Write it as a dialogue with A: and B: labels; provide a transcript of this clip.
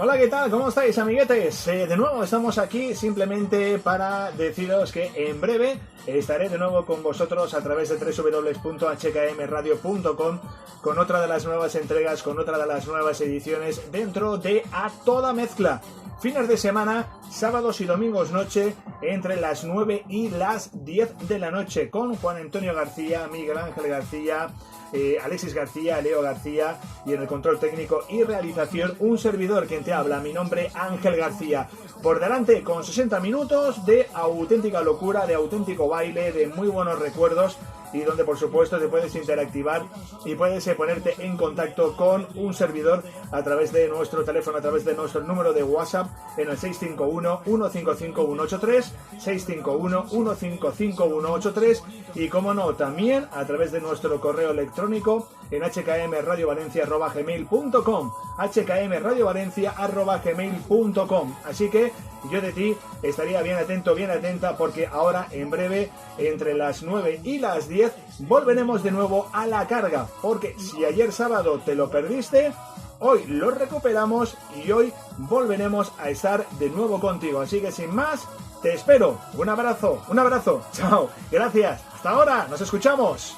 A: Hola, ¿qué tal? ¿Cómo estáis, amiguetes? De nuevo estamos aquí simplemente para deciros que en breve estaré de nuevo con vosotros a través de www.hkmradio.com con otra de las nuevas entregas, con otra de las nuevas ediciones dentro de A Toda Mezcla. Fines de semana, sábados y domingos noche, entre las 9 y las 10 de la noche, con Juan Antonio García, Miguel Ángel García, Alexis García, Leo García, y en el control técnico y realización un servidor quien te habla, mi nombre Ángel García. Por delante con 60 minutos de auténtica locura, de auténtico baile, de muy buenos recuerdos, y donde por supuesto te puedes interactivar y puedes ponerte en contacto con un servidor a través de nuestro teléfono, a través de nuestro número de WhatsApp en el 651-155-183, 651-155-183, y como no, también a través de nuestro correo electrónico en hkmradiovalencia@gmail.com, hkmradiovalencia@gmail.com. Así que yo de ti estaría bien atento, bien atenta, porque ahora en breve, entre las 9 y las 10, volveremos de nuevo a la carga, porque si ayer sábado te lo perdiste, hoy lo recuperamos y hoy volveremos a estar de nuevo contigo. Así que sin más, te espero. Un abrazo, chao, gracias, hasta ahora, nos escuchamos.